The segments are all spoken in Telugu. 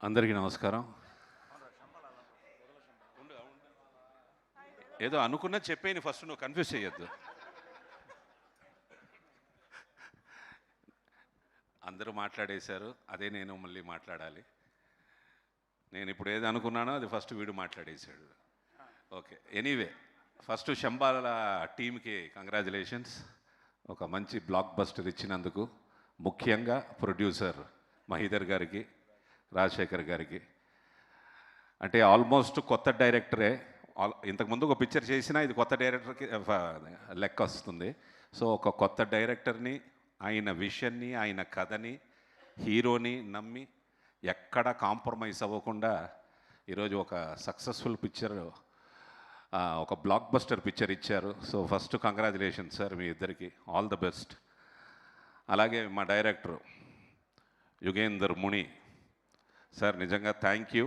అందరికీ నమస్కారం. ఏదో అనుకున్నా చెప్పేని ఫస్ట్, నువ్వు కన్ఫ్యూజ్ చేయొద్దు. అందరూ మాట్లాడేశారు, అదే నేను మళ్ళీ మాట్లాడాలి. నేను ఇప్పుడు ఏది అనుకున్నానో అది ఫస్ట్ వీడు మాట్లాడేశాడు. ఓకే, ఎనీవే, ఫస్ట్ శంబాల టీమ్కి కంగ్రాచులేషన్స్. ఒక మంచి బ్లాక్ బస్టర్ ఇచ్చినందుకు, ముఖ్యంగా ప్రొడ్యూసర్ మహీధర్ గారికి, రాజశేఖర్ గారికి. అంటే ఆల్మోస్ట్ కొత్త డైరెక్టరే. ఇంతకుముందు ఒక పిక్చర్ చేసినా ఇది కొత్త డైరెక్టర్కి లెక్క వస్తుంది. సో ఒక కొత్త డైరెక్టర్ని, ఆయన విషన్ని, ఆయన కథని, హీరోని నమ్మి ఎక్కడ కాంప్రమైజ్ అవ్వకుండా ఈరోజు ఒక సక్సెస్ఫుల్ పిక్చర్, ఒక బ్లాక్ బస్టర్ పిక్చర్ ఇచ్చారు. సో ఫస్ట్ కంగ్రాచులేషన్స్ సార్, మీ ఇద్దరికి ఆల్ ద బెస్ట్. అలాగే మా డైరెక్టర్ యుగేందర్ ముని సార్, నిజంగా థ్యాంక్ యూ.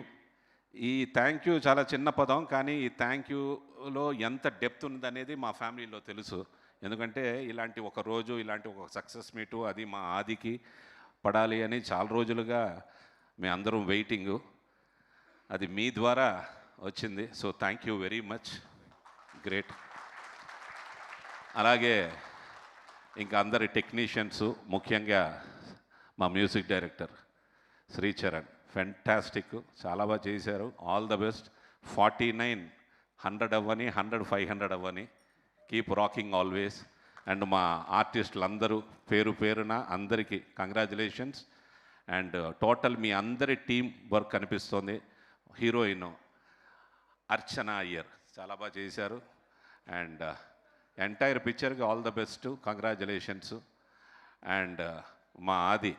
ఈ థ్యాంక్ యూ చాలా చిన్న పదం, కానీ ఈ థ్యాంక్ యూలో ఎంత డెప్త్ ఉందనేది మా ఫ్యామిలీలో తెలుసు. ఎందుకంటే ఇలాంటి ఒక రోజు, ఇలాంటి ఒక సక్సెస్ మీటు అది మా ఆదికి పడాలి అని చాలా రోజులుగా మేము అందరం వెయిటింగు. అది మీ ద్వారా వచ్చింది. So thank you very much, great. అలాగే ఇంకా అందరి టెక్నీషియన్స్, ముఖ్యంగా మా మ్యూజిక్ డైరెక్టర్ శ్రీచరణ్, ఫెంటాస్టిక్, చాలా బాగా చేశారు. All the best. 49 100 అవ్వని, 100 500 అవ్వని. Keep rocking always. అండ్ మా ఆర్టిస్టులు అందరూ పేరు పేరున అందరికీ కంగ్రాచులేషన్స్. అండ్ టోటల్ మీ అందరి టీం వర్క్ అనిపిస్తుంది. హీరోయిన్ అర్చన అయ్యర్ చాలా బాగా చేశారు. అండ్ ఎంటైర్ పిక్చర్కి all the best, congratulations. And మా అది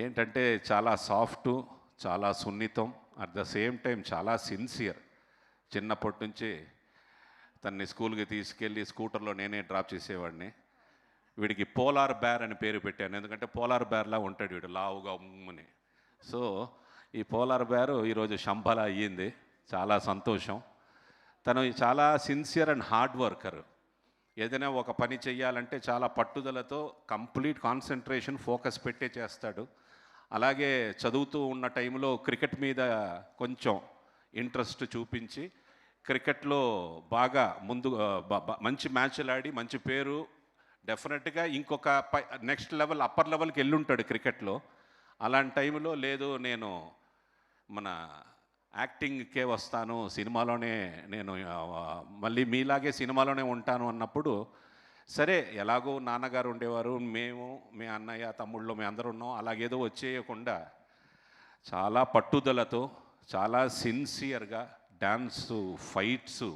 ఏంటంటే చాలా సాఫ్టు, చాలా సున్నితం, అట్ ద సేమ్ టైం చాలా సిన్సియర్. చిన్నప్పటి నుంచి తన్ని స్కూల్కి తీసుకెళ్ళి స్కూటర్లో నేనే డ్రాప్ చేసేవాడిని. వీడికి పోలార్ బేర్ అని పేరు పెట్టాను, ఎందుకంటే పోలార్ బేర్లా ఉంటాడు వీడు, లావుగా ఉమ్మని. సో ఈ పోలార్ బేరు ఈరోజు శంబాల అయ్యింది, చాలా సంతోషం. తను చాలా సిన్సియర్ అండ్ హార్డ్ వర్కర్. ఏదైనా ఒక పని చెయ్యాలంటే చాలా పట్టుదలతో కంప్లీట్ కాన్సన్ట్రేషన్, ఫోకస్ పెట్టే చేస్తాడు. అలాగే చదువుతూ ఉన్న టైంలో క్రికెట్ మీద కొంచెం ఇంట్రెస్ట్ చూపించి క్రికెట్లో బాగా ముందు మంచి మ్యాచ్లు ఆడి మంచి పేరు, డెఫినెట్గా ఇంకొక నెక్స్ట్ లెవెల్, అప్పర్ లెవెల్కి వెళ్ళుంటాడు క్రికెట్లో. అలాంటి టైంలో లేదు, నేను మన యాక్టింగ్కే వస్తాను, సినిమాలోనే నేను మళ్ళీ మీలాగే సినిమాలోనే ఉంటాను అన్నప్పుడు, సరే ఎలాగో నాన్నగారు ఉండేవారు, మేము, మీ అన్నయ్య, తమ్ముళ్ళు, మేము అందరూ ఉన్నాం, అలాగేదో వచ్చేయకుండా చాలా పట్టుదలతో, చాలా సిన్సియర్గా డ్యాన్సు, ఫైట్సు,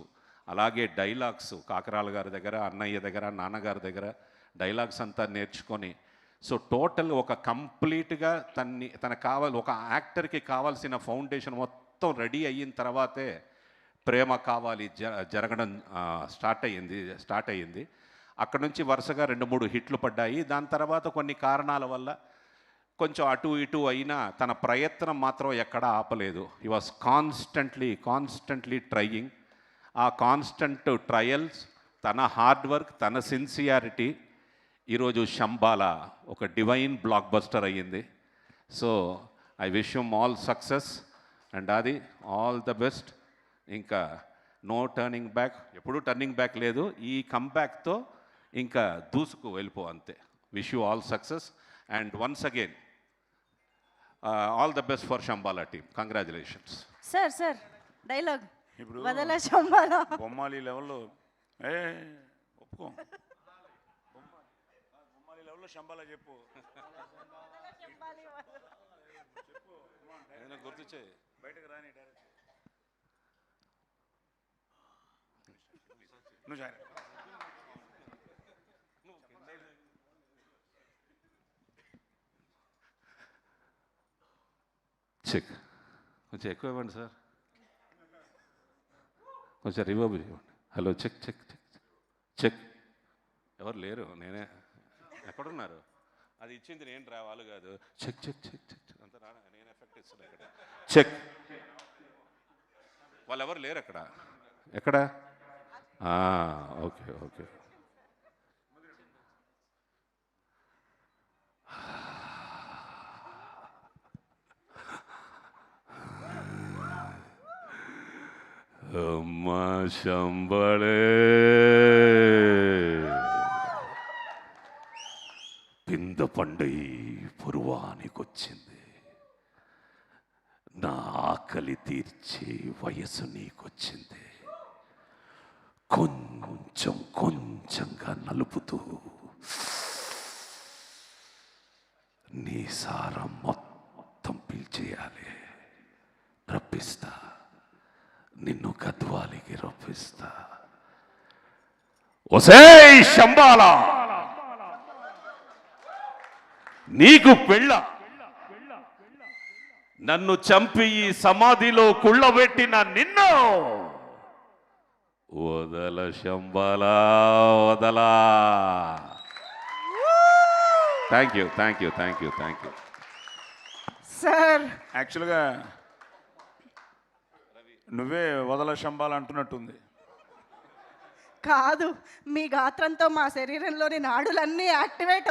అలాగే డైలాగ్స్ కాకరాల గారి దగ్గర, అన్నయ్య దగ్గర, నాన్నగారి దగ్గర డైలాగ్స్ అంతా నేర్చుకొని, సో టోటల్ ఒక కంప్లీట్గా తనకు కావాలి, ఒక యాక్టర్కి కావాల్సిన ఫౌండేషన్ మొత్తం రెడీ అయిన తర్వాతే ప్రేమ కావాలి జరగడం స్టార్ట్ అయ్యింది. అక్కడ నుంచి వరుసగా 2-3 హిట్లు పడ్డాయి. దాని తర్వాత కొన్ని కారణాల వల్ల కొంచెం అటు ఇటు అయినా తన ప్రయత్నం మాత్రం ఎక్కడా ఆపలేదు. He was constantly trying. ఆ కాన్స్టెంట్ ట్రయల్స్, తన హార్డ్ వర్క్, తన సిన్సియారిటీ ఈరోజు శంబాల ఒక డివైన్ బ్లాక్ బస్టర్ అయ్యింది. So I wish him all success. And అది ఆల్ ద బెస్ట్. ఇంకా నో టర్నింగ్ బ్యాక్, ఎప్పుడూ టర్నింగ్ బ్యాక్ లేదు. ఈ కంబ్యాక్తో ఇంకా దూసుకు వెళ్ళిపో, అంతే. Wish you all success. And once again all the best for Shambala team. Congratulations. Sir dialogue ఇప్పుడు వదల శంబాల బొమ్మాలి లెవెల్లో ఒప్పుకో, బొమ్మాలి లెవెల్లో శంబాల చెప్పు, గుర్తు చేయి, బయటకు రాని డైరెక్ట్ నువ్వు జాయిన్. చెక్ కొంచెం ఎక్కువ ఇవ్వండి సార్, కొంచెం రివర్బ్ ఇవ్వండి. Hello, check check check check. ఎవరు లేరు, నేనే. ఎక్కడున్నారు? అది ఇచ్చింది నేను రా, వాళ్ళు కాదు. చెక్ చెక్ చెక్ చెక్ అంత నేను ఎఫెక్ట్ ఇస్తున్నా ఇక్కడ. చెక్. వాళ్ళు ఎవరు లేరు అక్కడ. ఎక్కడ? Okay okay. అమ్మ శంబళే పింద పండై పురువానికొచ్చింది, నా ఆకలి తీర్చే వయసు నీకొచ్చింది. కొంచెం కొంచెంగా నలుపుతూ నీ సారం మొత్తం పీల్చేయాలి. రప్పిస్తా, నిన్ను గద్వాలికి రప్పిస్తా. ఒసేయ్ శంబాల, నీకు పెళ్ళ, నన్ను చంపి ఈ సమాధిలో కుళ్ళబెట్టిన నిన్ను వదల శంబాల, వదలా. Thank you, thank you, thank you, thank you. Sir యాక్చువల్గా నువ్వే వదల శంబాల అంటున్నట్టుంది. కాదు, మీ గాత్రంతో మా శరీరంలోని నాడులన్నీ యాక్టివేట్